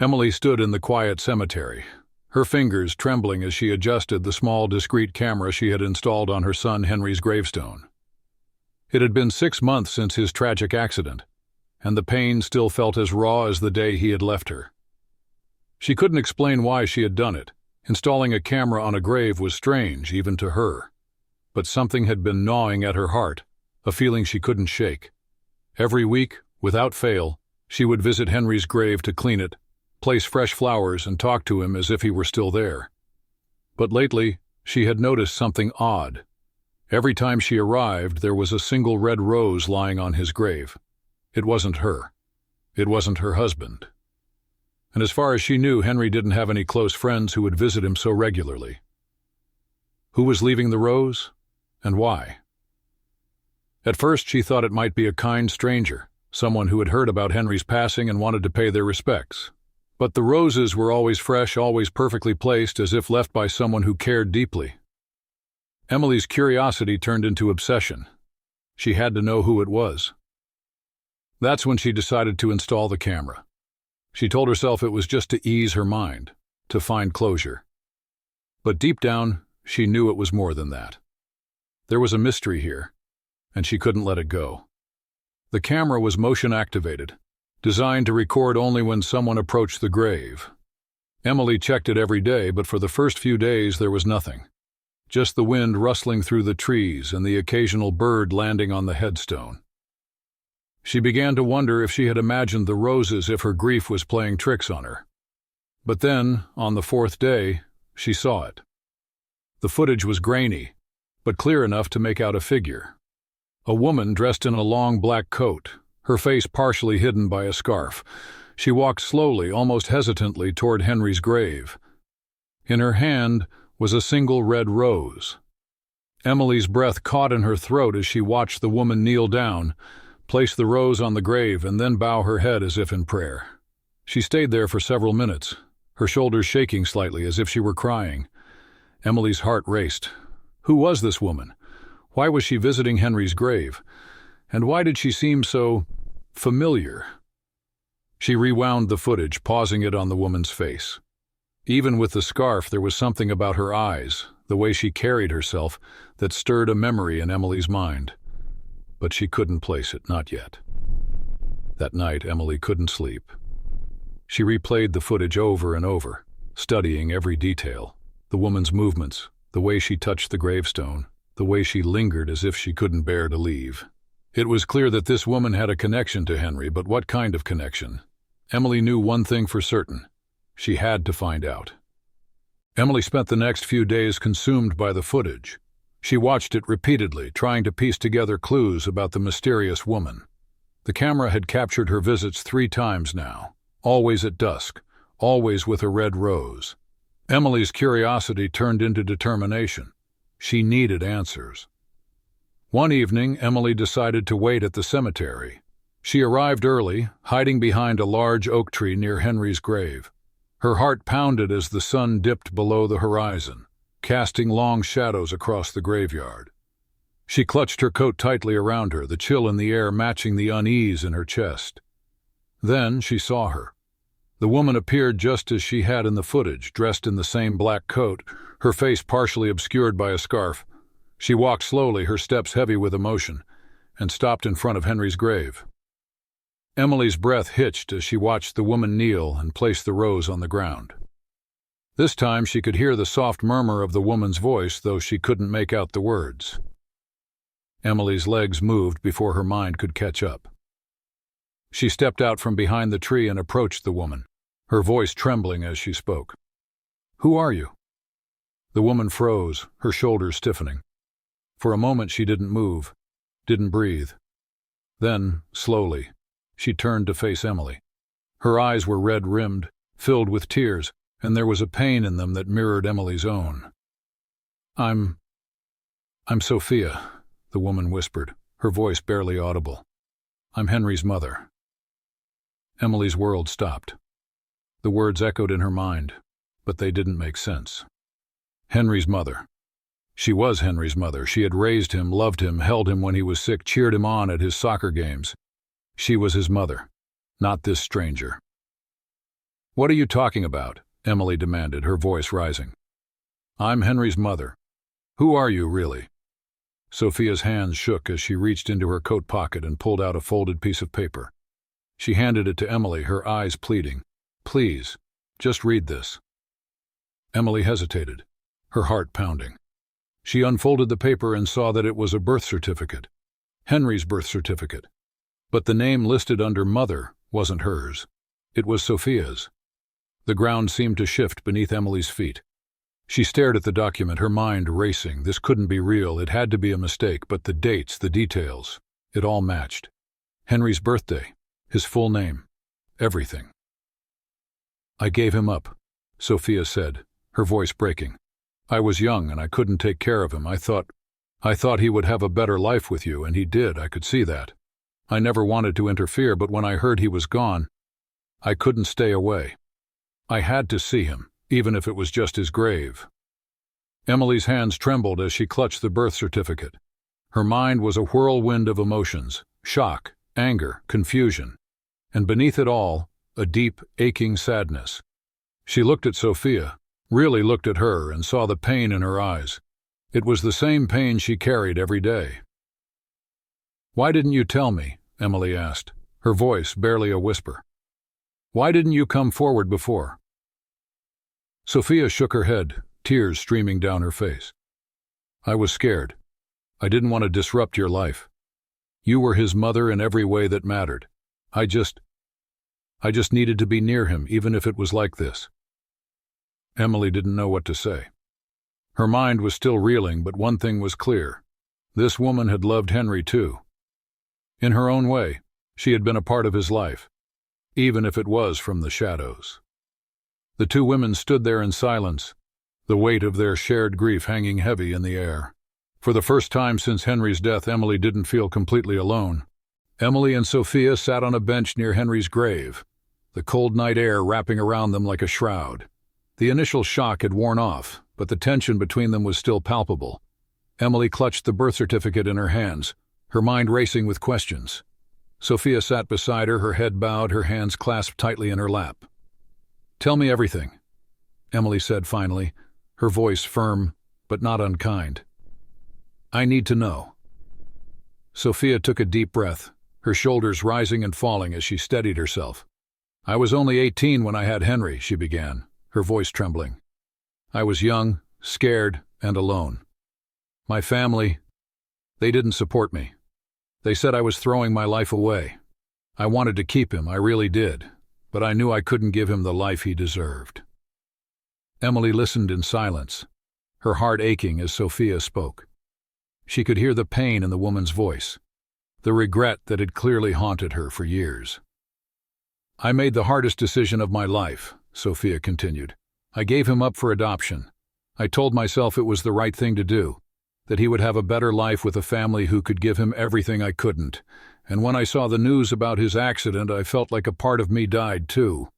Emily stood in the quiet cemetery, her fingers trembling as she adjusted the small, discreet camera she had installed on her son Henry's gravestone. It had been 6 months since his tragic accident, and the pain still felt as raw as the day he had left her. She couldn't explain why she had done it. Installing a camera on a grave was strange, even to her. But something had been gnawing at her heart, a feeling she couldn't shake. Every week, without fail, she would visit Henry's grave to clean it, place fresh flowers, and talk to him as if he were still there. But lately, she had noticed something odd. Every time she arrived, there was a single red rose lying on his grave. It wasn't her. It wasn't her husband. And as far as she knew, Henry didn't have any close friends who would visit him so regularly. Who was leaving the rose, and why? At first, she thought it might be a kind stranger, someone who had heard about Henry's passing and wanted to pay their respects. But the roses were always fresh, always perfectly placed, as if left by someone who cared deeply. Emily's curiosity turned into obsession. She had to know who it was. That's when she decided to install the camera. She told herself it was just to ease her mind, to find closure. But deep down, she knew it was more than that. There was a mystery here, and she couldn't let it go. The camera was motion-activated, designed to record only when someone approached the grave. Emily checked it every day, but for the first few days there was nothing. Just the wind rustling through the trees and the occasional bird landing on the headstone. She began to wonder if she had imagined the roses, if her grief was playing tricks on her. But then, on the 4th day, she saw it. The footage was grainy, but clear enough to make out a figure. A woman dressed in a long black coat, her face partially hidden by a scarf. She walked slowly, almost hesitantly, toward Henry's grave. In her hand was a single red rose. Emily's breath caught in her throat as she watched the woman kneel down, place the rose on the grave, and then bow her head as if in prayer. She stayed there for several minutes, her shoulders shaking slightly as if she were crying. Emily's heart raced. Who was this woman? Why was she visiting Henry's grave? And why did she seem so familiar? She rewound the footage, pausing it on the woman's face. Even with the scarf, there was something about her eyes, the way she carried herself, that stirred a memory in Emily's mind. But she couldn't place it, not yet. That night, Emily couldn't sleep. She replayed the footage over and over, studying every detail, the woman's movements, the way she touched the gravestone, the way she lingered as if she couldn't bear to leave. It was clear that this woman had a connection to Henry, but what kind of connection? Emily knew one thing for certain. She had to find out. Emily spent the next few days consumed by the footage. She watched it repeatedly, trying to piece together clues about the mysterious woman. The camera had captured her visits 3 times now, always at dusk, always with a red rose. Emily's curiosity turned into determination. She needed answers. One evening, Emily decided to wait at the cemetery. She arrived early, hiding behind a large oak tree near Henry's grave. Her heart pounded as the sun dipped below the horizon, casting long shadows across the graveyard. She clutched her coat tightly around her, the chill in the air matching the unease in her chest. Then she saw her. The woman appeared just as she had in the footage, dressed in the same black coat, her face partially obscured by a scarf. She walked slowly, her steps heavy with emotion, and stopped in front of Henry's grave. Emily's breath hitched as she watched the woman kneel and place the rose on the ground. This time she could hear the soft murmur of the woman's voice, though she couldn't make out the words. Emily's legs moved before her mind could catch up. She stepped out from behind the tree and approached the woman, her voice trembling as she spoke. "Who are you?" The woman froze, her shoulders stiffening. For a moment she didn't move, didn't breathe. Then, slowly, she turned to face Emily. Her eyes were red-rimmed, filled with tears, and there was a pain in them that mirrored Emily's own. I'm Sophia," the woman whispered, her voice barely audible. "I'm Henry's mother." Emily's world stopped. The words echoed in her mind, but they didn't make sense. Henry's mother. She was Henry's mother. She had raised him, loved him, held him when he was sick, cheered him on at his soccer games. She was his mother, not this stranger. What are you talking about? Emily demanded, her voice rising. I'm Henry's mother. Who are you, really? Sophia's hands shook as she reached into her coat pocket and pulled out a folded piece of paper. She handed it to Emily, her eyes pleading. Please, just read this. Emily hesitated, her heart pounding. She unfolded the paper and saw that it was a birth certificate. Henry's birth certificate. But the name listed under Mother wasn't hers. It was Sophia's. The ground seemed to shift beneath Emily's feet. She stared at the document, her mind racing. This couldn't be real, it had to be a mistake, but the dates, the details, it all matched. Henry's birthday, his full name, everything. I gave him up, Sophia said, her voice breaking. I was young and I couldn't take care of him. I thought he would have a better life with you, and he did, I could see that. I never wanted to interfere, but when I heard he was gone, I couldn't stay away. I had to see him, even if it was just his grave. Emily's hands trembled as she clutched the birth certificate. Her mind was a whirlwind of emotions, shock, anger, confusion, and beneath it all, a deep, aching sadness. She looked at Sophia, really looked at her, and saw the pain in her eyes. It was the same pain she carried every day. Why didn't you tell me? Emily asked, her voice barely a whisper. Why didn't you come forward before? Sophia shook her head, tears streaming down her face. I was scared. I didn't want to disrupt your life. You were his mother in every way that mattered. I just needed to be near him, even if it was like this. Emily didn't know what to say. Her mind was still reeling, but one thing was clear. This woman had loved Henry too. In her own way, she had been a part of his life, even if it was from the shadows. The two women stood there in silence, the weight of their shared grief hanging heavy in the air. For the first time since Henry's death, Emily didn't feel completely alone. Emily and Sophia sat on a bench near Henry's grave, the cold night air wrapping around them like a shroud. The initial shock had worn off, but the tension between them was still palpable. Emily clutched the birth certificate in her hands, her mind racing with questions. Sophia sat beside her, her head bowed, her hands clasped tightly in her lap. Tell me everything, Emily said finally, her voice firm but not unkind. I need to know. Sophia took a deep breath, her shoulders rising and falling as she steadied herself. I was only 18 when I had Henry, she began, her voice trembling. I was young, scared, and alone. My family, they didn't support me. They said I was throwing my life away. I wanted to keep him, I really did, but I knew I couldn't give him the life he deserved. Emily listened in silence, her heart aching as Sophia spoke. She could hear the pain in the woman's voice, the regret that had clearly haunted her for years. I made the hardest decision of my life, Sophia continued. I gave him up for adoption. I told myself it was the right thing to do, that he would have a better life with a family who could give him everything I couldn't. And when I saw the news about his accident, I felt like a part of me died too.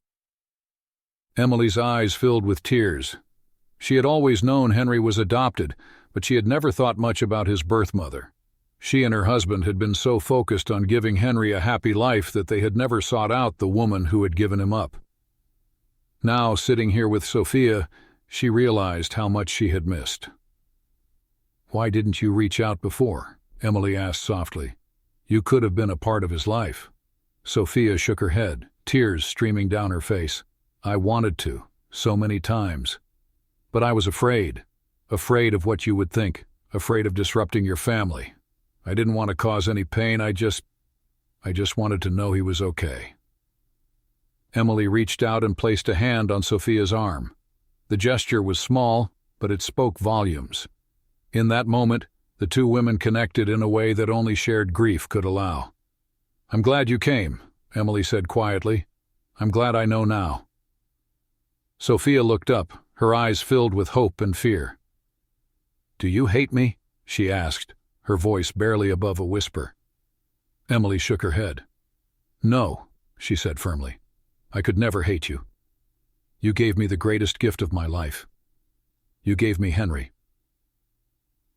Emily's eyes filled with tears. She had always known Henry was adopted, but she had never thought much about his birth mother. She and her husband had been so focused on giving Henry a happy life that they had never sought out the woman who had given him up. Now, sitting here with Sophia, she realized how much she had missed. Why didn't you reach out before? Emily asked softly. You could have been a part of his life. Sophia shook her head, tears streaming down her face. I wanted to, so many times. But I was afraid of what you would think, afraid of disrupting your family. I didn't want to cause any pain, I just wanted to know he was okay. Emily reached out and placed a hand on Sophia's arm. The gesture was small, but it spoke volumes. In that moment, the two women connected in a way that only shared grief could allow. I'm glad you came, Emily said quietly. I'm glad I know now. Sophia looked up, her eyes filled with hope and fear. Do you hate me? She asked, her voice barely above a whisper. Emily shook her head. No, she said firmly. I could never hate you. You gave me the greatest gift of my life. You gave me Henry.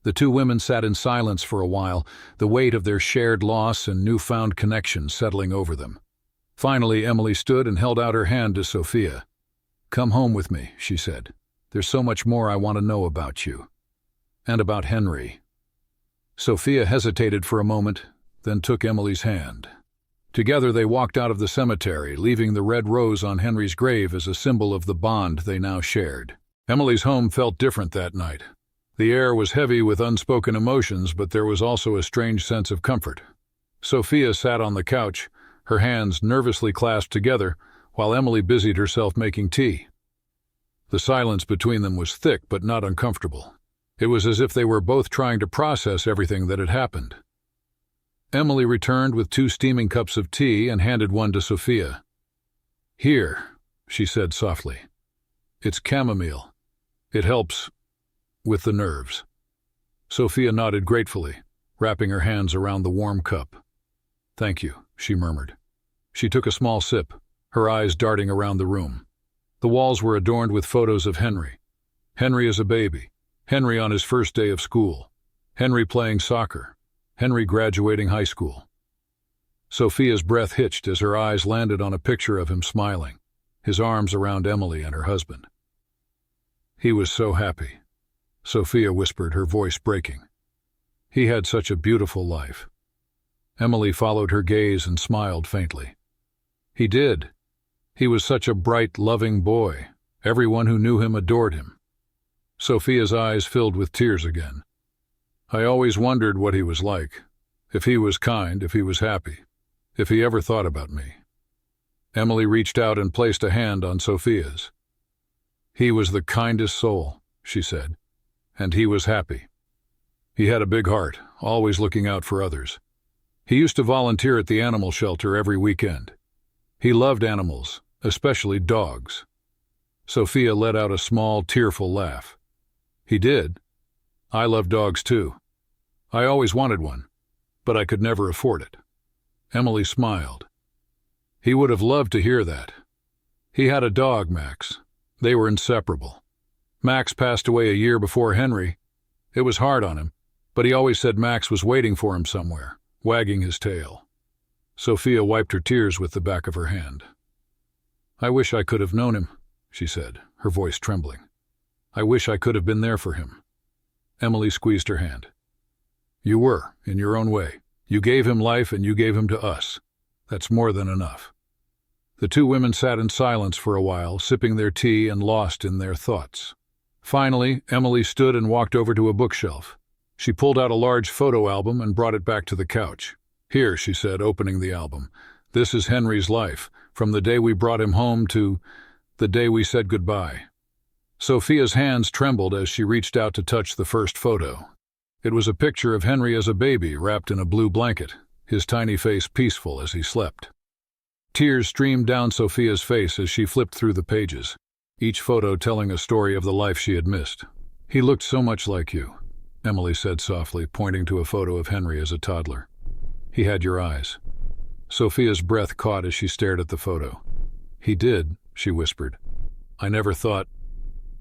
The two women sat in silence for a while, the weight of their shared loss and newfound connection settling over them. Finally, Emily stood and held out her hand to Sophia. "Come home with me," she said. "There's so much more I want to know about you. And about Henry." Sophia hesitated for a moment, then took Emily's hand. Together they walked out of the cemetery, leaving the red rose on Henry's grave as a symbol of the bond they now shared. Emily's home felt different that night. The air was heavy with unspoken emotions, but there was also a strange sense of comfort. Sophia sat on the couch, her hands nervously clasped together, while Emily busied herself making tea. The silence between them was thick but not uncomfortable. It was as if they were both trying to process everything that had happened. Emily returned with 2 steaming cups of tea and handed one to Sophia. "Here," she said softly. "It's chamomile. It helps with the nerves." Sophia nodded gratefully, wrapping her hands around the warm cup. "Thank you," she murmured. She took a small sip, her eyes darting around the room. The walls were adorned with photos of Henry. Henry as a baby, Henry on his first day of school, Henry playing soccer, Henry graduating high school. Sophia's breath hitched as her eyes landed on a picture of him smiling, his arms around Emily and her husband. "He was so happy," Sophia whispered, her voice breaking. "He had such a beautiful life." Emily followed her gaze and smiled faintly. "He did. He was such a bright, loving boy. Everyone who knew him adored him." Sophia's eyes filled with tears again. "I always wondered what he was like, if he was kind, if he was happy, if he ever thought about me." Emily reached out and placed a hand on Sophia's. "He was the kindest soul," she said, "and he was happy. He had a big heart, always looking out for others. He used to volunteer at the animal shelter every weekend. He loved animals, especially dogs." Sophia let out a small, tearful laugh. "He did. I love dogs too. I always wanted one, but I could never afford it." Emily smiled. "He would have loved to hear that. He had a dog, Max. They were inseparable. Max passed away a year before Henry. It was hard on him, but he always said Max was waiting for him somewhere, wagging his tail." Sophia wiped her tears with the back of her hand. "I wish I could have known him," she said, her voice trembling. "I wish I could have been there for him." Emily squeezed her hand. "You were, in your own way. You gave him life and you gave him to us. That's more than enough." The 2 women sat in silence for a while, sipping their tea and lost in their thoughts. Finally, Emily stood and walked over to a bookshelf. She pulled out a large photo album and brought it back to the couch. "Here," she said, opening the album. "This is Henry's life, from the day we brought him home to the day we said goodbye." Sophia's hands trembled as she reached out to touch the first photo. It was a picture of Henry as a baby wrapped in a blue blanket, his tiny face peaceful as he slept. Tears streamed down Sophia's face as she flipped through the pages, each photo telling a story of the life she had missed. "He looked so much like you," Emily said softly, pointing to a photo of Henry as a toddler. "He had your eyes." Sophia's breath caught as she stared at the photo. "He did," she whispered. I never thought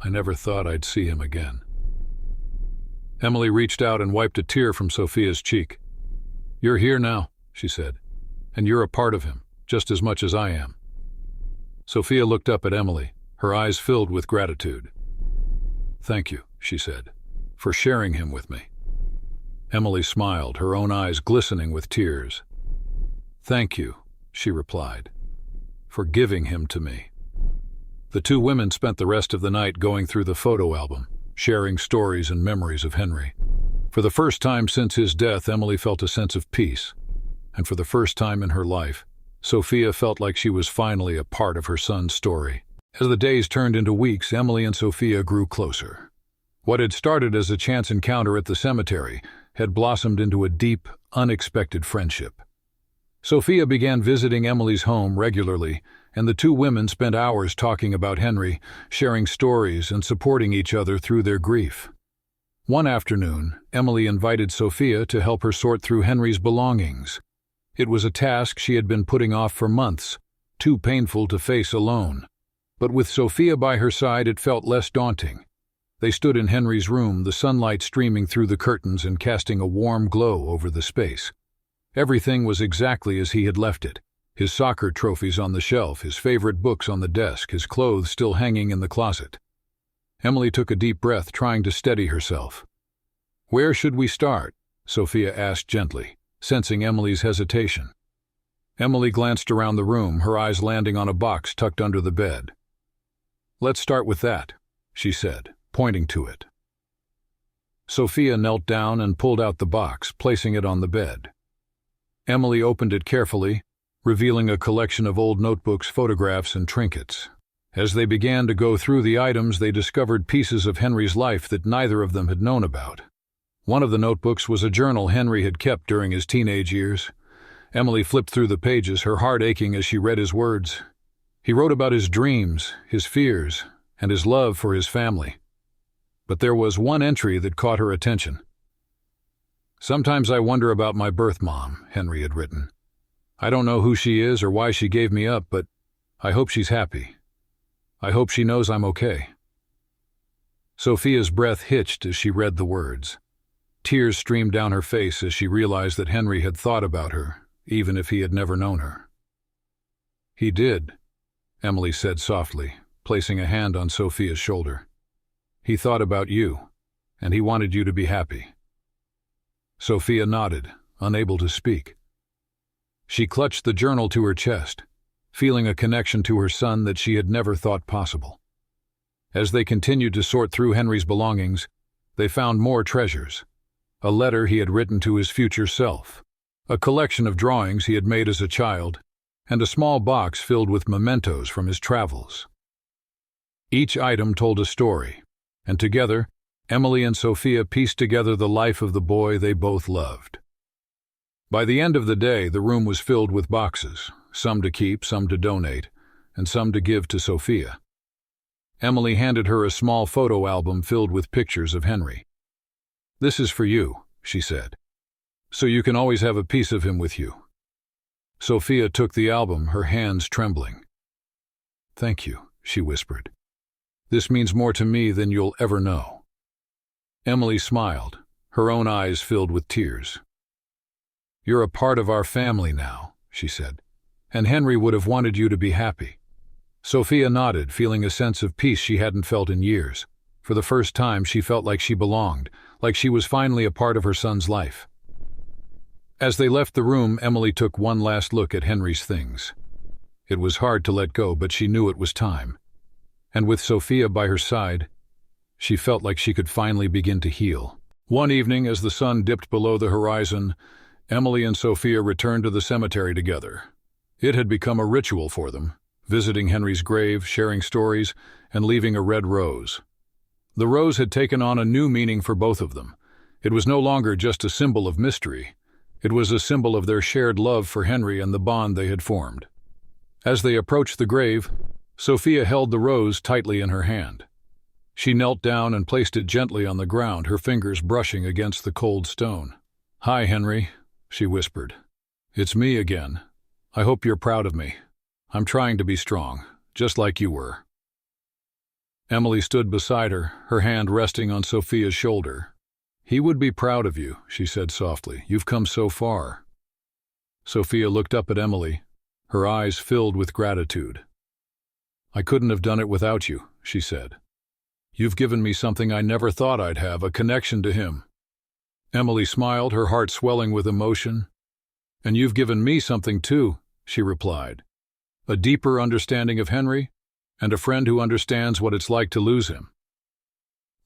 I'd see him again." Emily reached out and wiped a tear from Sophia's cheek. "You're here now," she said, "and you're a part of him, just as much as I am." Sophia looked up at Emily, her eyes filled with gratitude. "Thank you," she said, "for sharing him with me." Emily smiled, her own eyes glistening with tears. "Thank you," she replied, "for giving him to me." The 2 women spent the rest of the night going through the photo album, sharing stories and memories of Henry. For the first time since his death, Emily felt a sense of peace. And for the first time in her life, Sophia felt like she was finally a part of her son's story. As the days turned into weeks, Emily and Sophia grew closer. What had started as a chance encounter at the cemetery had blossomed into a deep, unexpected friendship. Sophia began visiting Emily's home regularly, and the 2 women spent hours talking about Henry, sharing stories and supporting each other through their grief. One afternoon, Emily invited Sophia to help her sort through Henry's belongings. It was a task she had been putting off for months, too painful to face alone. But with Sophia by her side, it felt less daunting. They stood in Henry's room, the sunlight streaming through the curtains and casting a warm glow over the space. Everything was exactly as he had left it. His soccer trophies on the shelf, his favorite books on the desk, his clothes still hanging in the closet. Emily took a deep breath, trying to steady herself. "Where should we start?" Sophia asked gently, sensing Emily's hesitation. Emily glanced around the room, her eyes landing on a box tucked under the bed. "Let's start with that," she said, pointing to it. Sophia knelt down and pulled out the box, placing it on the bed. Emily opened it carefully, revealing a collection of old notebooks, photographs, and trinkets. As they began to go through the items, they discovered pieces of Henry's life that neither of them had known about. One of the notebooks was a journal Henry had kept during his teenage years. Emily flipped through the pages, her heart aching as she read his words. He wrote about his dreams, his fears, and his love for his family. But there was one entry that caught her attention. "Sometimes I wonder about my birth mom," Henry had written. "I don't know who she is or why she gave me up, but I hope she's happy. I hope she knows I'm okay." Sophia's breath hitched as she read the words. Tears streamed down her face as she realized that Henry had thought about her, even if he had never known her. "He did," Emily said softly, placing a hand on Sophia's shoulder. "He thought about you, and he wanted you to be happy." Sophia nodded, unable to speak. She clutched the journal to her chest, feeling a connection to her son that she had never thought possible. As they continued to sort through Henry's belongings, they found more treasures. A letter he had written to his future self, a collection of drawings he had made as a child, and a small box filled with mementos from his travels. Each item told a story, and together, Emily and Sophia pieced together the life of the boy they both loved. By the end of the day, the room was filled with boxes, some to keep, some to donate, and some to give to Sophia. Emily handed her a small photo album filled with pictures of Henry. "This is for you," she said, "so you can always have a piece of him with you." Sophia took the album, her hands trembling. "Thank you," she whispered. "This means more to me than you'll ever know." Emily smiled, her own eyes filled with tears. "You're a part of our family now," she said, "and Henry would have wanted you to be happy." Sophia nodded, feeling a sense of peace she hadn't felt in years. For the first time, she felt like she belonged, like she was finally a part of her son's life. As they left the room, Emily took one last look at Henry's things. It was hard to let go, but she knew it was time. And with Sophia by her side, she felt like she could finally begin to heal. One evening, as the sun dipped below the horizon, Emily and Sophia returned to the cemetery together. It had become a ritual for them, visiting Henry's grave, sharing stories, and leaving a red rose. The rose had taken on a new meaning for both of them. It was no longer just a symbol of mystery. It was a symbol of their shared love for Henry and the bond they had formed. As they approached the grave, Sophia held the rose tightly in her hand. She knelt down and placed it gently on the ground, her fingers brushing against the cold stone. "Hi, Henry," she whispered. "It's me again. I hope you're proud of me. I'm trying to be strong, just like you were." Emily stood beside her, her hand resting on Sophia's shoulder. "He would be proud of you," she said softly. "You've come so far." Sophia looked up at Emily, her eyes filled with gratitude. "I couldn't have done it without you," she said. "You've given me something I never thought I'd have, a connection to him." Emily smiled, her heart swelling with emotion. "And you've given me something too," she replied. "A deeper understanding of Henry, and a friend who understands what it's like to lose him."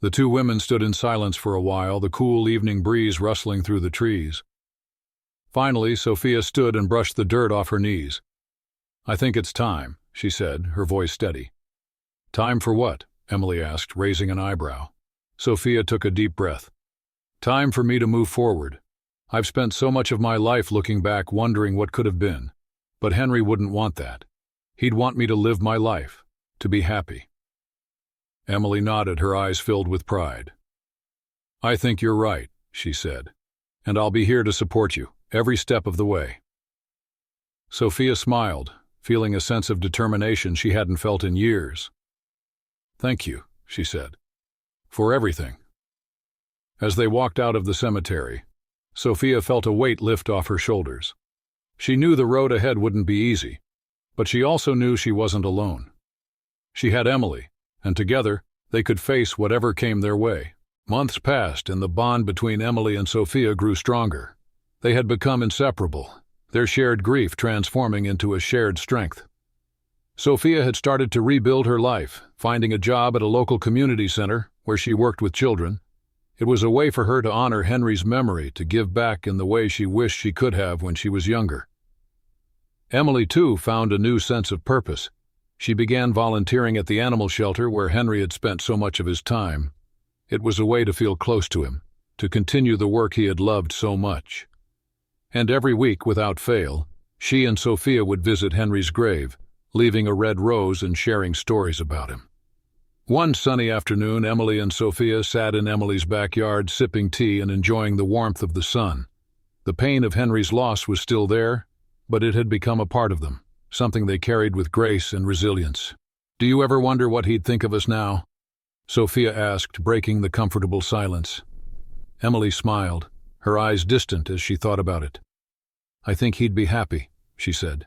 The two women stood in silence for a while, the cool evening breeze rustling through the trees. Finally, Sophia stood and brushed the dirt off her knees. "I think it's time," she said, her voice steady. "Time for what?" Emily asked, raising an eyebrow. Sophia took a deep breath. "Time for me to move forward. I've spent so much of my life looking back, wondering what could have been. But Henry wouldn't want that. He'd want me to live my life, to be happy." Emily nodded, her eyes filled with pride. "I think you're right," she said, "and I'll be here to support you, every step of the way." Sophia smiled, feeling a sense of determination she hadn't felt in years. "Thank you," she said, "for everything." As they walked out of the cemetery, Sophia felt a weight lift off her shoulders. She knew the road ahead wouldn't be easy, but she also knew she wasn't alone. She had Emily, and together they could face whatever came their way. Months passed, and the bond between Emily and Sophia grew stronger. They had become inseparable, their shared grief transforming into a shared strength. Sophia had started to rebuild her life, finding a job at a local community center where she worked with children. It was a way for her to honor Henry's memory, to give back in the way she wished she could have when she was younger. Emily, too, found a new sense of purpose. She began volunteering at the animal shelter where Henry had spent so much of his time. It was a way to feel close to him, to continue the work he had loved so much. And every week, without fail, she and Sophia would visit Henry's grave, leaving a red rose and sharing stories about him. One sunny afternoon, Emily and Sophia sat in Emily's backyard, sipping tea and enjoying the warmth of the sun. The pain of Henry's loss was still there, but it had become a part of them, something they carried with grace and resilience. "Do you ever wonder what he'd think of us now?" Sophia asked, breaking the comfortable silence. Emily smiled, her eyes distant as she thought about it. "I think he'd be happy," she said.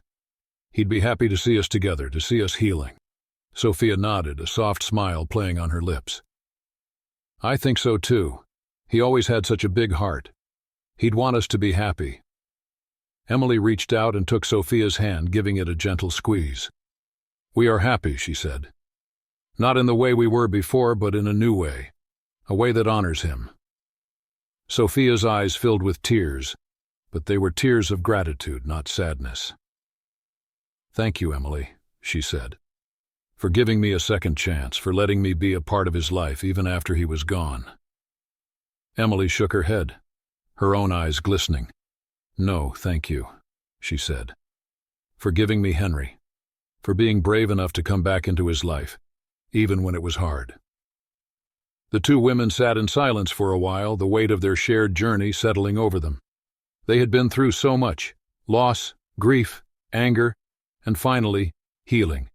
"He'd be happy to see us together, to see us healing." Sophia nodded, a soft smile playing on her lips. "I think so too. He always had such a big heart. He'd want us to be happy." Emily reached out and took Sophia's hand, giving it a gentle squeeze. "We are happy," she said. "Not in the way we were before, but in a new way, a way that honors him." Sophia's eyes filled with tears, but they were tears of gratitude, not sadness. "Thank you, Emily," she said, "for giving me a second chance, for letting me be a part of his life even after he was gone." Emily shook her head, her own eyes glistening. "No, thank you," she said, "for giving me Henry, for being brave enough to come back into his life, even when it was hard." The two women sat in silence for a while, the weight of their shared journey settling over them. They had been through so much: loss, grief, anger, and finally, healing.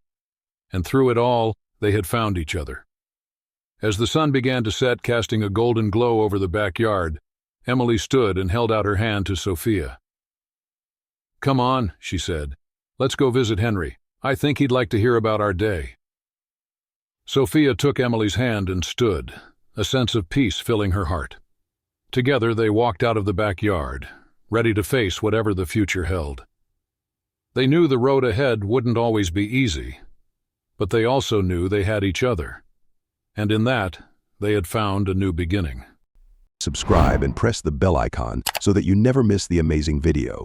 And through it all, they had found each other. As the sun began to set, casting a golden glow over the backyard, Emily stood and held out her hand to Sophia. "Come on," she said. "Let's go visit Henry. I think he'd like to hear about our day." Sophia took Emily's hand and stood, a sense of peace filling her heart. Together they walked out of the backyard, ready to face whatever the future held. They knew the road ahead wouldn't always be easy, but they also knew they had each other, and in that, they had found a new beginning. Subscribe and press the bell icon so that you never miss the amazing video.